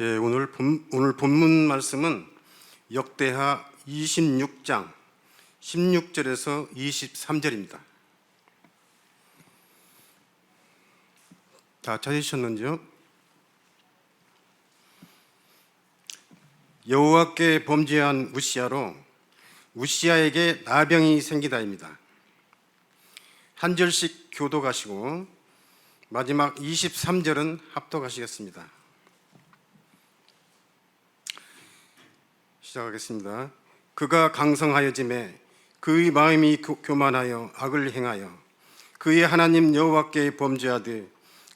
오늘 본문 말씀은 역대하 26장 16절에서 23절입니다. 다 찾으셨는지요? 여호와께 범죄한 우시야로 우시야에게 나병이 생기다입니다. 한 절씩 교독하시고 마지막 23절은 합독하시겠습니다. 시작하겠습니다. 그가 강성하여짐에 그의 마음이 교만하여 악을 행하여 그의 하나님 여호와께 범죄하되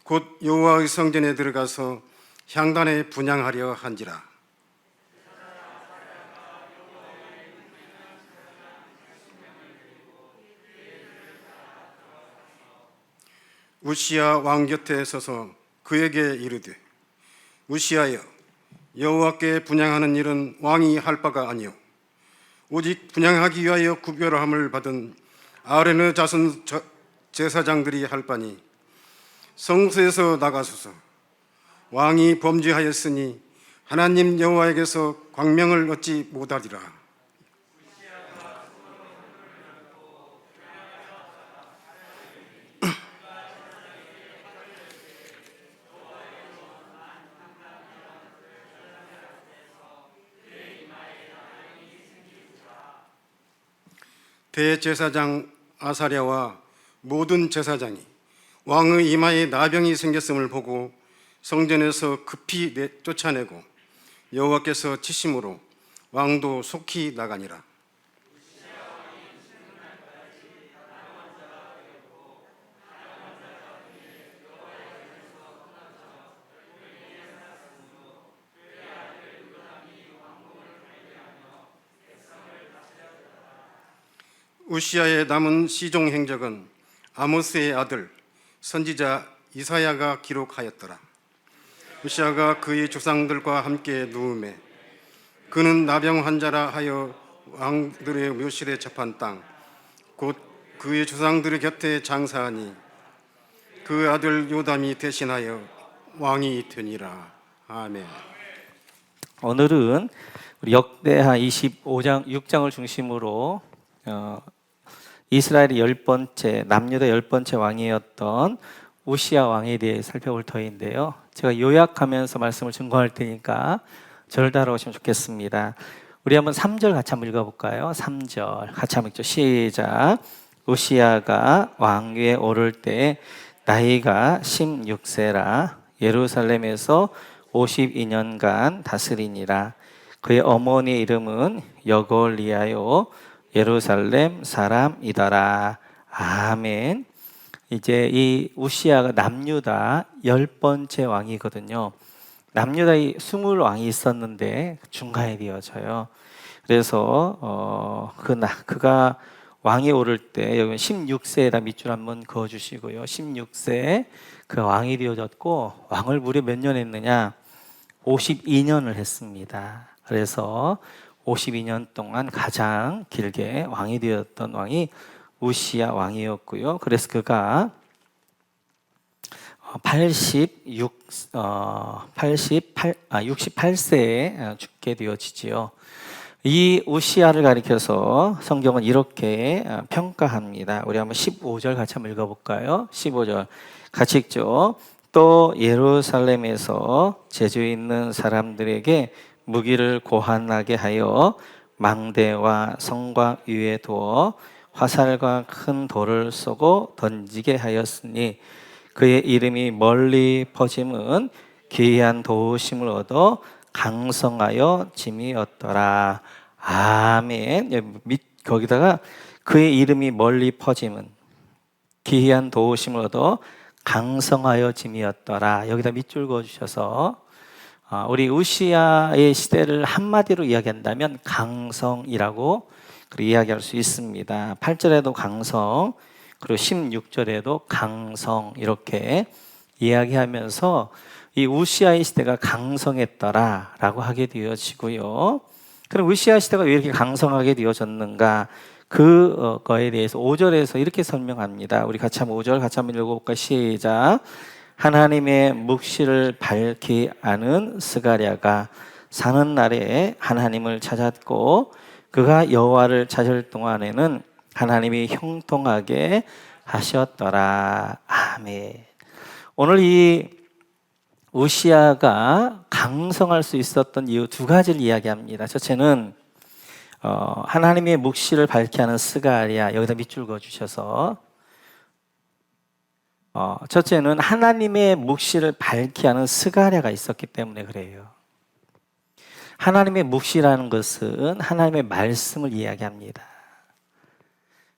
곧 여호와의 성전에 들어가서 향단에 분향하려 한지라. 우시야 왕 곁에 서서 그에게 이르되 우시야여, 여호와께 분향하는 일은 왕이 할 바가 아니요 오직 분향하기 위하여 구별함을 받은 아론의 자손 제사장들이 할 바니 성소에서 나가소서. 왕이 범죄하였으니 하나님 여호와에게서 광명을 얻지 못하리라. 대제사장 아사랴와 모든 제사장이 왕의 이마에 나병이 생겼음을 보고 성전에서 급히 쫓아내고 여호와께서 치심으로 왕도 속히 나가니라. 우시야의 남은 시종 행적은 아모스의 아들 선지자 이사야가 기록하였더라. 우시야가 그의 조상들과 함께 누우매 그는 나병 환자라 하여 왕들의 묘실에 접한 땅 곧 그의 조상들의 곁에 장사하니 그 아들 요담이 대신하여 왕이 되니라. 아멘. 오늘은 우리 역대하 25장 6장을 중심으로 이스라엘의 남유다 10번째 왕이었던 우시야 왕에 대해 살펴볼 터인데요. 제가 요약하면서 말씀을 증거할 테니까 저를 따라오시면 좋겠습니다. 우리 한번 3절 같이 한번 읽어볼까요? 3절 같이 한번 읽죠. 시작. 우시야가 왕위에 오를 때 나이가 16세라 예루살렘에서 52년간 다스리니라. 그의 어머니의 이름은 여골리아요 예루살렘 사람이더라. 아멘. 이제 이 우시야가 남유다 10번째 왕이거든요. 남유다에 20왕이 있었는데 중간에 되어져요. 그래서 그가 왕에 오를 때 여기 16세에다 밑줄 한번 그어주시고요. 16세 그 왕이 되어졌고 왕을 무려 몇 년 했느냐? 52년을 했습니다. 그래서 52년 동안 가장 길게 왕이 되었던 왕이 우시야 왕이었고요. 그래서 그가 68세에 죽게 되어지지요. 이 우시야를 가리켜서 성경은 이렇게 평가합니다. 우리 한번 15절 같이 한번 읽어볼까요? 15절 같이 읽죠. 또 예루살렘에서 재주 있는 사람들에게 무기를 고한하게 하여 망대와 성곽 위에 두어 화살과 큰 돌을 쏘고 던지게 하였으니 그의 이름이 멀리 퍼짐은 기이한 도우심을 얻어 강성하여 짐이었더라. 아멘. 거기다가 그의 이름이 멀리 퍼짐은 기이한 도우심을 얻어 강성하여 짐이었더라. 여기다 밑줄 그어주셔서 우리 우시야의 시대를 한마디로 이야기한다면 강성이라고 이야기할 수 있습니다. 8절에도 강성, 그리고 16절에도 강성 이렇게 이야기하면서 이 우시야의 시대가 강성했더라라고 하게 되어지고요. 그럼 우시야 시대가 왜 이렇게 강성하게 되어졌는가? 그거에 대해서 5절에서 이렇게 설명합니다. 우리 같이 한번 5절 같이 한번 읽어볼까요? 시작. 하나님의 묵시를 밝히 아는 스가랴가 사는 날에 하나님을 찾았고 그가 여호와를 찾을 동안에는 하나님이 형통하게 하셨더라. 아멘. 오늘 이 우시야가 강성할 수 있었던 이유 두 가지를 이야기합니다. 첫째는 하나님의 묵시를 밝히 하는 스가랴, 여기다 밑줄 그어주셔서 첫째는 하나님의 묵시를 밝히 하는 스가랴가 있었기 때문에 그래요. 하나님의 묵시라는 것은 하나님의 말씀을 이야기합니다.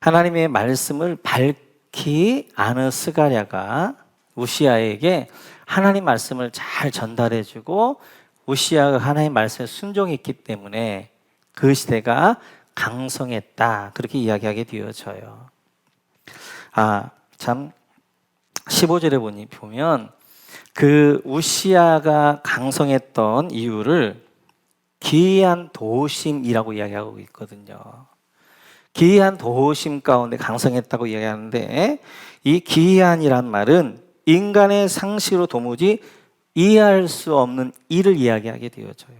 하나님의 말씀을 밝히 아는 스가랴가 우시야에게 하나님 말씀을 잘 전달해주고 우시야가 하나님 말씀에 순종했기 때문에 그 시대가 강성했다. 그렇게 이야기하게 되어져요. 참 15절에 보면 그 우시야가 강성했던 이유를 기이한 도심이라고 이야기하고 있거든요. 기이한 도심 가운데 강성했다고 이야기하는데 이 기이한이란 말은 인간의 상식으로 도무지 이해할 수 없는 일을 이야기하게 되어져요.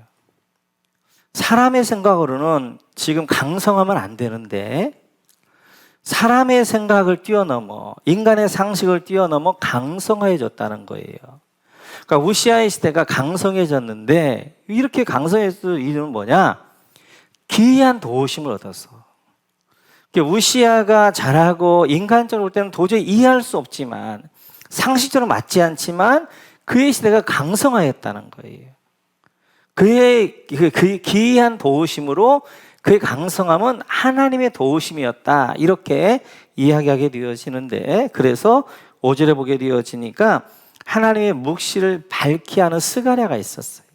사람의 생각으로는 지금 강성하면 안 되는데 사람의 생각을 뛰어넘어 인간의 상식을 뛰어넘어 강성해졌다는 거예요. 그러니까 우시야의 시대가 강성해졌는데 이렇게 강성해졌던 이유는 뭐냐? 기이한 도심을 얻어서. 우시야가 잘하고 인간적으로 볼 때는 도저히 이해할 수 없지만 상식적으로 맞지 않지만 그의 시대가 강성하였다는 거예요. 그의 기이한 도우심으로 그의 강성함은 하나님의 도우심이었다. 이렇게 이야기하게 되어지는데 그래서 5절에 보게 되어지니까 하나님의 묵시를 밝히 하는 스가랴가 있었어요.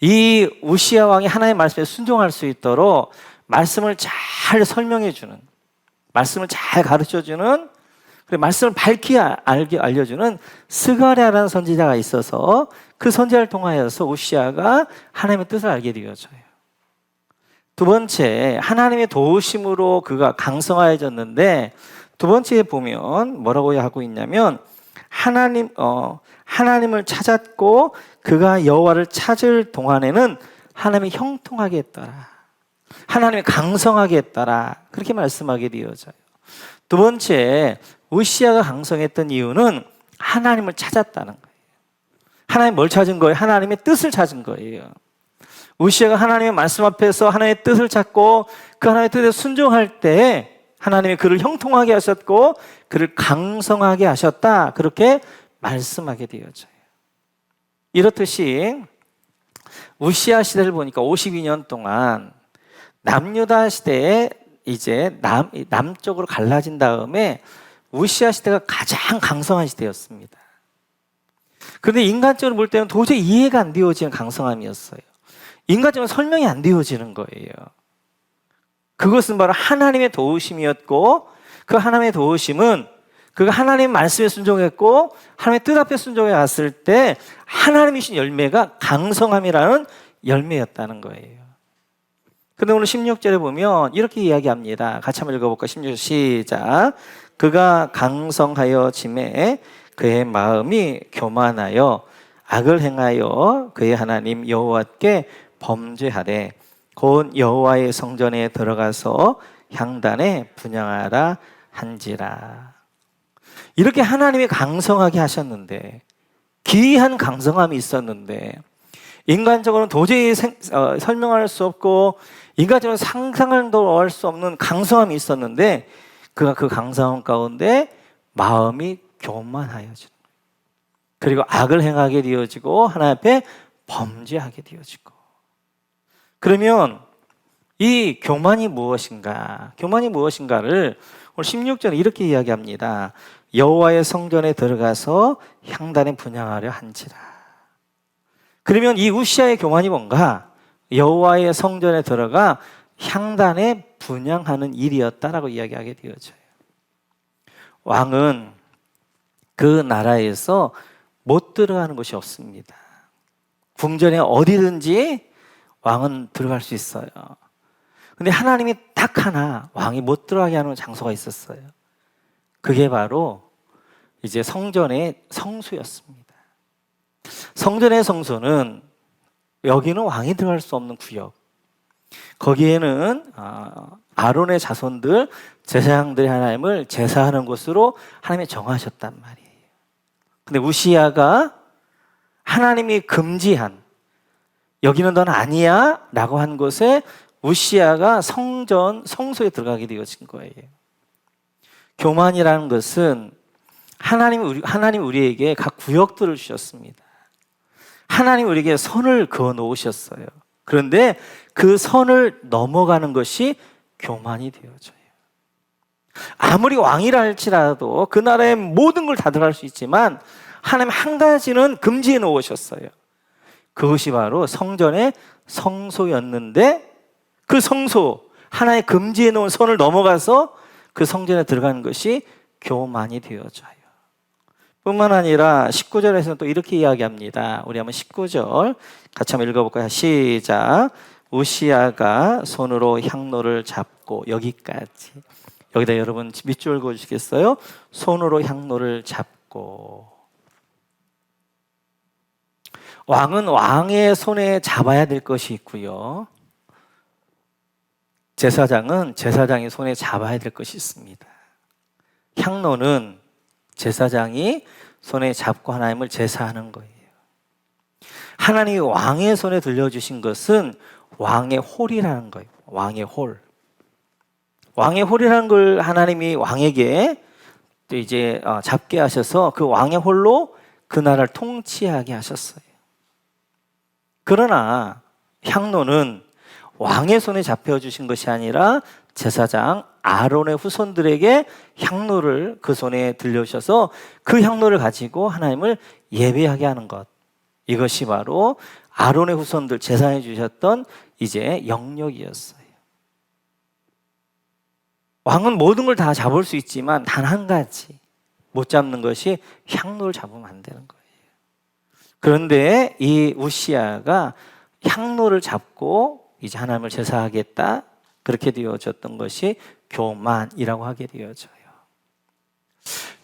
이 우시야 왕이 하나님의 말씀에 순종할 수 있도록 말씀을 잘 설명해 주는, 말씀을 잘 가르쳐 주는, 그리고 말씀을 밝히 알려주는 스가랴라는 선지자가 있어서 그 선지자를 통하여서 우시야가 하나님의 뜻을 알게 되어져요. 두 번째, 하나님의 도우심으로 그가 강성하여졌는데 두 번째에 보면 뭐라고 하고 있냐면 하나님을 찾았고 그가 여호와를 찾을 동안에는 하나님이 형통하게 했더라. 하나님이 강성하게 했더라. 그렇게 말씀하게 되어져요. 두 번째, 우시야가 강성했던 이유는 하나님을 찾았다는 거예요. 하나님 뭘 찾은 거예요? 하나님의 뜻을 찾은 거예요. 우시야가 하나님의 말씀 앞에서 하나님의 뜻을 찾고 그 하나님의 뜻에 순종할 때 하나님이 그를 형통하게 하셨고 그를 강성하게 하셨다. 그렇게 말씀하게 되어져요. 이렇듯이 우시야 시대를 보니까 52년 동안 남유다 시대에 이제 남쪽으로 갈라진 다음에 우시야 시대가 가장 강성한 시대였습니다. 그런데 인간적으로 볼 때는 도저히 이해가 안 되어지는 강성함이었어요. 인간적으로 설명이 안 되어지는 거예요. 그것은 바로 하나님의 도우심이었고 그 하나님의 도우심은 그가 하나님의 말씀에 순종했고 하나님의 뜻 앞에 순종해 왔을 때 하나님이 주신 열매가 강성함이라는 열매였다는 거예요. 그런데 오늘 16절에 보면 이렇게 이야기합니다. 같이 한번 읽어볼까? 16절 시작. 그가 강성하여 짐에 그의 마음이 교만하여 악을 행하여 그의 하나님 여호와께 범죄하되 곧 여호와의 성전에 들어가서 향단에 분향하라 한지라. 이렇게 하나님이 강성하게 하셨는데 기이한 강성함이 있었는데 인간적으로는 도저히 설명할 수 없고 인간적으로 상상도 할 수 없는 강성함이 있었는데 그가 그 강성함 가운데 마음이 교만하여지는 거예요. 그리고 악을 행하게 되어지고 하나님 앞에 범죄하게 되어지고. 그러면 이 교만이 무엇인가? 교만이 무엇인가를 오늘 16절에 이렇게 이야기합니다. 여호와의 성전에 들어가서 향단에 분향하려 한지라. 그러면 이 우시야의 교만이 뭔가? 여호와의 성전에 들어가 향단에 분향하는 일이었다라고 이야기하게 되어져요. 왕은 그 나라에서 못 들어가는 곳이 없습니다. 궁전에 어디든지 왕은 들어갈 수 있어요. 근데 하나님이 딱 하나 왕이 못 들어가게 하는 장소가 있었어요. 그게 바로 이제 성전의 성소였습니다. 성전의 성소는 여기는 왕이 들어갈 수 없는 구역. 거기에는 아론의 자손들, 제사장들이 하나님을 제사하는 곳으로 하나님이 정하셨단 말이에요. 근데 우시야가 하나님이 금지한, 여기는 넌 아니야 라고 한 곳에 우시야가 성소에 들어가게 되어진 거예요. 교만이라는 것은 하나님 우리에게 각 구역들을 주셨습니다. 하나님 우리에게 선을 그어 놓으셨어요. 그런데 그 선을 넘어가는 것이 교만이 되어져요. 아무리 왕이라 할지라도 그 나라의 모든 걸 다 들어갈 수 있지만 하나님 한 가지는 금지해 놓으셨어요. 그것이 바로 성전의 성소였는데 그 성소, 하나의 금지해 놓은 선을 넘어가서 그 성전에 들어가는 것이 교만이 되어져요. 뿐만 아니라 19절에서는 또 이렇게 이야기합니다. 우리 한번 19절 같이 한번 읽어볼까요? 시작. 우시야가 손으로 향로를 잡고, 여기까지. 여기다 여러분 밑줄 그어주시겠어요? 손으로 향로를 잡고. 왕은 왕의 손에 잡아야 될 것이 있고요. 제사장은 제사장의 손에 잡아야 될 것이 있습니다. 향로는 제사장이 손에 잡고 하나님을 제사하는 거예요. 하나님이 왕의 손에 들려주신 것은 왕의 홀이라는 거예요. 왕의 홀. 왕의 홀이라는 걸 하나님이 왕에게 또 이제 잡게 하셔서 그 왕의 홀로 그 나라를 통치하게 하셨어요. 그러나 향로는 왕의 손에 잡혀주신 것이 아니라 제사장 아론의 후손들에게 향로를 그 손에 들려주셔서 그 향로를 가지고 하나님을 예배하게 하는 것. 이것이 바로 아론의 후손들 제사해 주셨던 이제 영역이었어요. 왕은 모든 걸 다 잡을 수 있지만 단 한 가지 못 잡는 것이 향로를 잡으면 안 되는 거예요. 그런데 이 우시야가 향로를 잡고 이제 하나님을 제사하겠다, 그렇게 되어졌던 것이 교만이라고 하게 되어져요.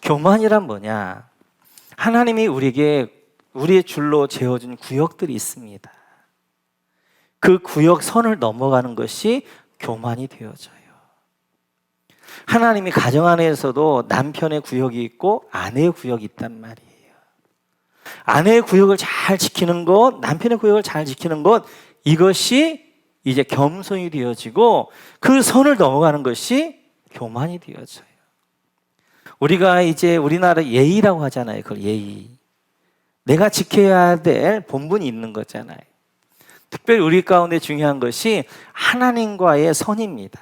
교만이란 뭐냐? 하나님이 우리에게 우리의 줄로 재어준 구역들이 있습니다. 그 구역 선을 넘어가는 것이 교만이 되어져요. 하나님이 가정 안에서도 남편의 구역이 있고 아내의 구역이 있단 말이에요. 아내의 구역을 잘 지키는 것, 남편의 구역을 잘 지키는 것, 이것이 이제 겸손이 되어지고 그 선을 넘어가는 것이 교만이 되어져요. 우리가 이제 우리나라 예의라고 하잖아요. 그걸 예의. 내가 지켜야 될 본분이 있는 거잖아요. 특별히 우리 가운데 중요한 것이 하나님과의 선입니다.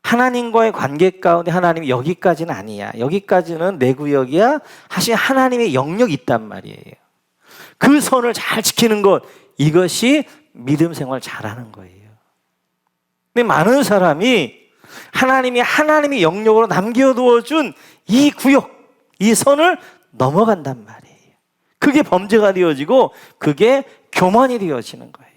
하나님과의 관계 가운데 하나님이 여기까지는 아니야, 여기까지는 내 구역이야 하신 하나님의 영역이 있단 말이에요. 그 선을 잘 지키는 것, 이것이 믿음 생활 잘하는 거예요. 근데 많은 사람이 하나님이 영역으로 남겨두어준 이 구역, 이 선을 넘어간단 말이에요. 그게 범죄가 되어지고 그게 교만이 되어지는 거예요.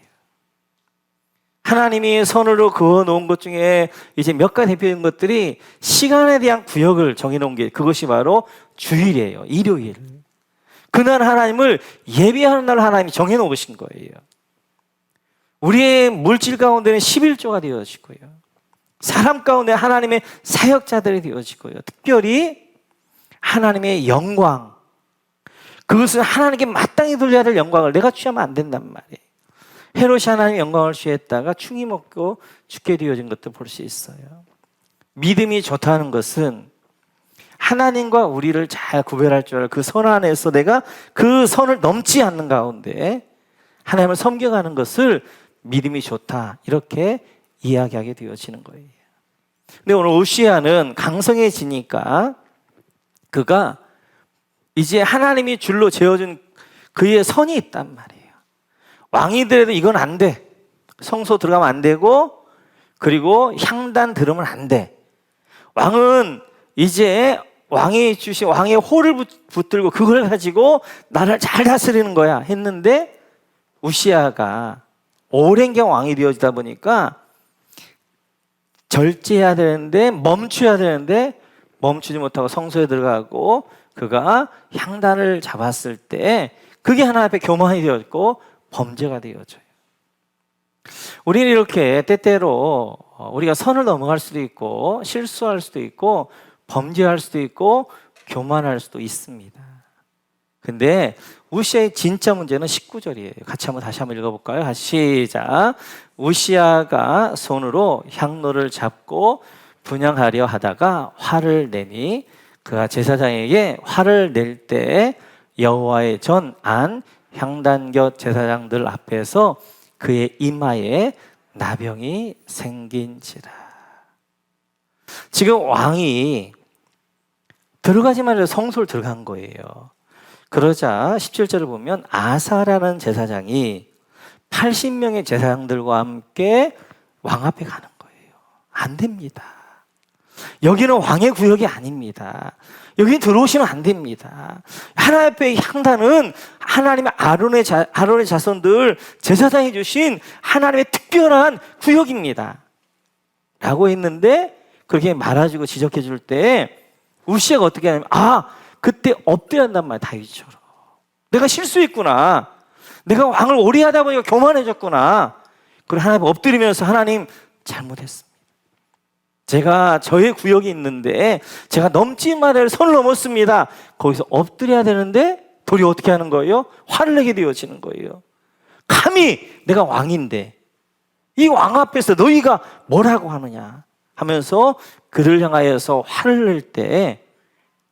하나님이 선으로 그어놓은 것 중에 이제 몇 가지 대표적인 것들이 시간에 대한 구역을 정해놓은 게 그것이 바로 주일이에요. 일요일. 그날 하나님을 예배하는 날 하나님이 정해놓으신 거예요. 우리의 물질 가운데는 11조가 되어지고요. 사람 가운데 하나님의 사역자들이 되어지고요. 특별히 하나님의 영광, 그것은 하나님께 마땅히 돌려야 될 영광을 내가 취하면 안 된단 말이에요. 헤롯이 하나님의 영광을 취했다가 충이 먹고 죽게 되어진 것도 볼 수 있어요. 믿음이 좋다는 것은 하나님과 우리를 잘 구별할 줄 알고 그 선 안에서 내가 그 선을 넘지 않는 가운데 하나님을 섬겨가는 것을 믿음이 좋다, 이렇게 이야기하게 되어지는 거예요. 근데 오늘 우시야는 강성해지니까 그가 이제 하나님이 줄로 재어준 그의 선이 있단 말이에요. 왕이더라도 이건 안 돼. 성소 들어가면 안 되고, 그리고 향단 들으면 안 돼. 왕은 이제 왕이 주신 왕의 홀을 붙들고 그걸 가지고 나를 잘 다스리는 거야 했는데, 우시야가 오랜 경 왕이 되어지다 보니까 절제해야 되는데, 멈춰야 되는데 멈추지 못하고 성소에 들어가고 그가 향단을 잡았을 때 그게 하나님 앞에 교만이 되었고 범죄가 되어져요. 우리는 이렇게 때때로 우리가 선을 넘어갈 수도 있고 실수할 수도 있고 범죄할 수도 있고 교만할 수도 있습니다. 근데 우시아의 진짜 문제는 19절이에요. 같이 다시 한번 읽어볼까요? 시작. 우시아가 손으로 향로를 잡고 분향하려 하다가 화를 내니 그가 제사장에게 화를 낼 때 여호와의 전 안 향단곁 제사장들 앞에서 그의 이마에 나병이 생긴지라. 지금 왕이 들어가지만 해도 성소를 들어간 거예요. 그러자 17절을 보면 아사라는 제사장이 80명의 제사장들과 함께 왕 앞에 가는 거예요. 안 됩니다. 여기는 왕의 구역이 아닙니다. 여기 들어오시면 안 됩니다. 하나님 앞에 향단은 하나님의 아론의 자손들 제사장이 주신 하나님의 특별한 구역입니다. 라고 했는데 그렇게 말아주고 지적해 줄 때 우시아가 어떻게 하냐면 그때 엎드렸단 말이야. 다윗처럼 내가 실수했구나. 내가 왕을 오래 하다 보니까 교만해졌구나. 그리고 하나님 엎드리면서 하나님 잘못했습니다. 제가 저의 구역이 있는데 제가 넘지 말아야 할 선을 넘었습니다. 거기서 엎드려야 되는데 도리 어떻게 하는 거예요? 화를 내게 되어지는 거예요. 감히 내가 왕인데 이 왕 앞에서 너희가 뭐라고 하느냐 하면서 그를 향하여서 화를 낼 때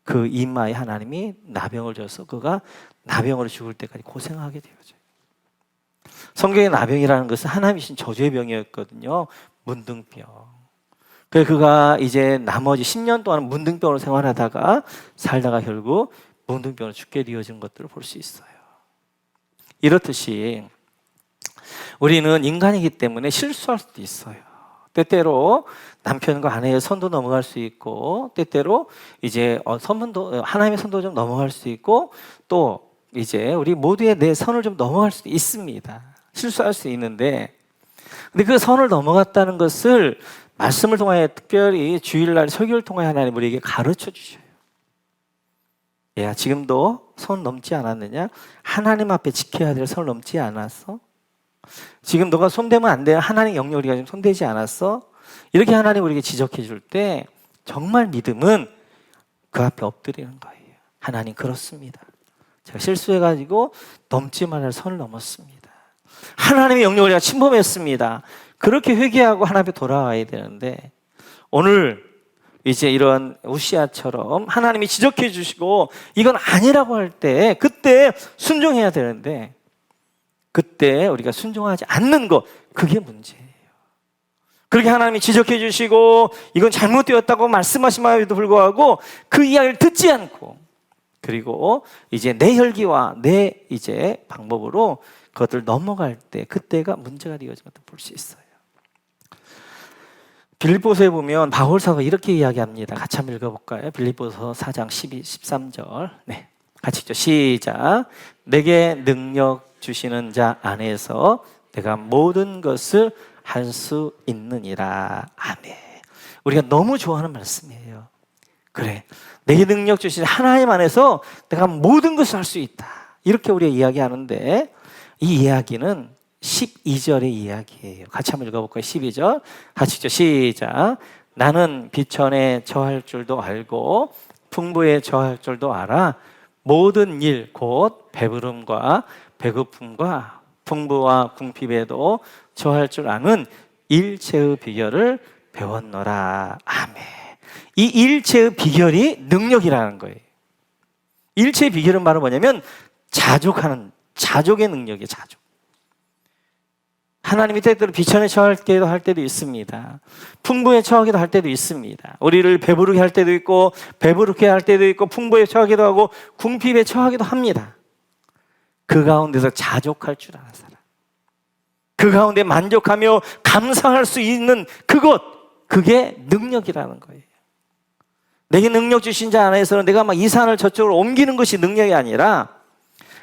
그 이마에 하나님이 나병을 줘서 그가 나병으로 죽을 때까지 고생하게 되어져요. 성경의 나병이라는 것은 하나님이신 저주의 병이었거든요. 문둥병. 그래서 그가 이제 나머지 10년 동안 문둥병으로 생활하다가 살다가 결국 문둥병으로 죽게 되어진 것들을 볼 수 있어요. 이렇듯이 우리는 인간이기 때문에 실수할 수도 있어요. 때때로 남편과 아내의 선도 넘어갈 수 있고 때때로 이제 하나님의 선도 좀 넘어갈 수 있고 또 이제 우리 모두의 내 선을 좀 넘어갈 수도 있습니다. 실수할 수 있는데 근데 그 선을 넘어갔다는 것을 말씀을 통하여 특별히 주일날 설교를 통하여 하나님 우리에게 가르쳐 주셔요. 야, 지금도 선 넘지 않았느냐? 하나님 앞에 지켜야 될 선을 넘지 않았어? 지금 너가 손대면 안 돼. 하나님 영역 우리가 지금 손대지 않았어? 이렇게 하나님 우리에게 지적해 줄 때 정말 믿음은 그 앞에 엎드리는 거예요. 하나님 그렇습니다. 제가 실수해가지고 넘지 말할 선을 넘었습니다. 하나님의 영역을 제가 침범했습니다. 그렇게 회개하고 하나님 앞에 돌아와야 되는데 오늘 이제 이런 우시아처럼 하나님이 지적해 주시고 이건 아니라고 할 때 그때 순종해야 되는데 그때 우리가 순종하지 않는 것 그게 문제예요. 그렇게 하나님이 지적해 주시고 이건 잘못되었다고 말씀하심에도 불구하고 그 이야기를 듣지 않고 그리고 이제 내 혈기와 내 이제 방법으로 그것들 넘어갈 때 그때가 문제가 되어진 것도 볼 수 있어요. 빌립보서에 보면 바울 사도가 이렇게 이야기합니다. 같이 한번 읽어볼까요? 빌립보서 4장 12, 13절. 네, 같이 읽죠. 시작. 내게 능력 주시는 자 안에서 내가 모든 것을 할 수 있느니라. 아멘. 우리가 너무 좋아하는 말씀이에요. 그래, 내게 능력 주신 하나님 안에서 내가 모든 것을 할 수 있다. 이렇게 우리가 이야기하는데 이 이야기는 12절의 이야기예요. 같이 한번 읽어볼까요? 12절 같이 읽죠. 시작. 나는 비천에 처할 줄도 알고 풍부에 처할 줄도 알아. 모든 일 곧 배부름과 배고픔과 풍부와 궁핍에도 처할 줄 아는 일체의 비결을 배웠노라. 아멘. 이 일체의 비결이 능력이라는 거예요. 일체의 비결은 바로 뭐냐면 자족의 능력이에요. 자족. 하나님이 때때로 비천에 처할 때도 할 때도 있습니다. 풍부에 처하기도 할 때도 있습니다. 우리를 배부르게 할 때도 있고 배부르게 할 때도 있고 풍부에 처하기도 하고 궁핍에 처하기도 합니다. 그 가운데서 자족할 줄 아는 사람, 그 가운데 만족하며 감사할 수 있는 그게 능력이라는 거예요. 내게 능력 주신 자 안에서는 내가 막 이 산을 저쪽으로 옮기는 것이 능력이 아니라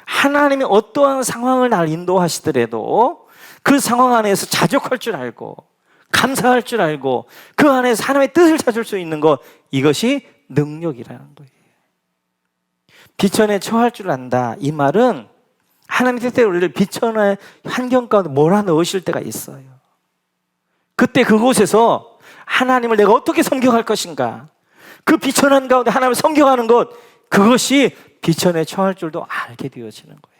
하나님이 어떠한 상황을 날 인도하시더라도 그 상황 안에서 자족할 줄 알고 감사할 줄 알고 그 안에서 하나님의 뜻을 찾을 수 있는 것, 이것이 능력이라는 거예요. 비천에 처할 줄 안다. 이 말은 하나님 때때로 우리를 비천의 환경 가운데 몰아넣으실 때가 있어요. 그때 그곳에서 하나님을 내가 어떻게 섬겨갈 것인가, 그 비천한 가운데 하나님을 섬겨가는 것, 그것이 비천에 처할 줄도 알게 되어지는 거예요.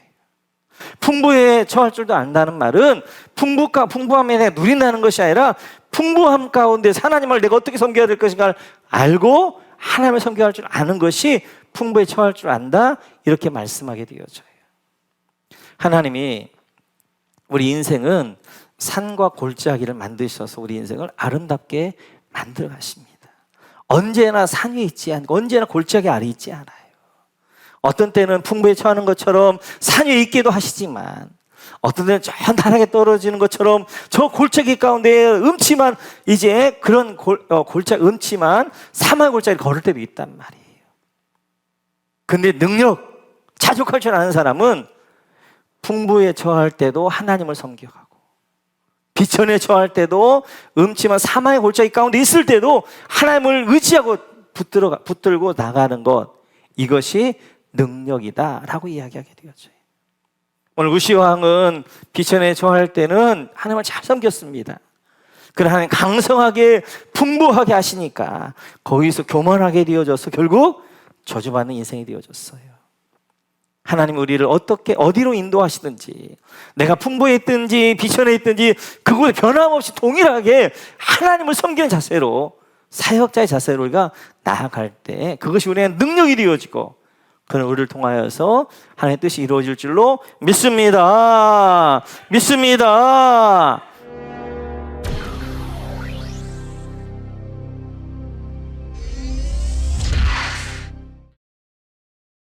풍부에 처할 줄도 안다는 말은 풍부함에 내가 누린다는 것이 아니라 풍부함 가운데 하나님을 내가 어떻게 섬겨야 될 것인가를 알고 하나님을 섬겨할 줄 아는 것이 풍부에 처할 줄 안다, 이렇게 말씀하게 되어져요. 하나님이 우리 인생은 산과 골짜기를 만드셔서 우리 인생을 아름답게 만들어 가십니다. 언제나 산 위에 있지 않고 언제나 골짜기 아래 있지 않아요. 어떤 때는 풍부에 처하는 것처럼 산 위에 있기도 하시지만, 어떤 때는 저 나락에 떨어지는 것처럼 저 골짜기 가운데 음침한 이제 그런 골짜기, 음침한 사막의 골짜기를 걸을 때도 있단 말이에요. 근데 자족할 줄 아는 사람은 풍부에 처할 때도 하나님을 섬겨가고, 비천에 처할 때도 음침한 사막의 골짜기 가운데 있을 때도 하나님을 의지하고 붙들고 나가는 것, 이것이 능력이다라고 이야기하게 되었죠. 오늘 우시 왕은 비천에 처할 때는 하나님을 잘 섬겼습니다. 그러나 하나님 강성하게 풍부하게 하시니까 거기서 교만하게 되어져서 결국 저주받는 인생이 되어졌어요. 하나님 우리를 어디로 인도하시든지, 내가 풍부에 있든지 비천에 있든지 그곳에 변함없이 동일하게 하나님을 섬기는 자세로, 사역자의 자세로 우리가 나아갈 때 그것이 우리의 능력이 되어지고, 그는 우리를 통하여서 하나님의 뜻이 이루어질 줄로 믿습니다.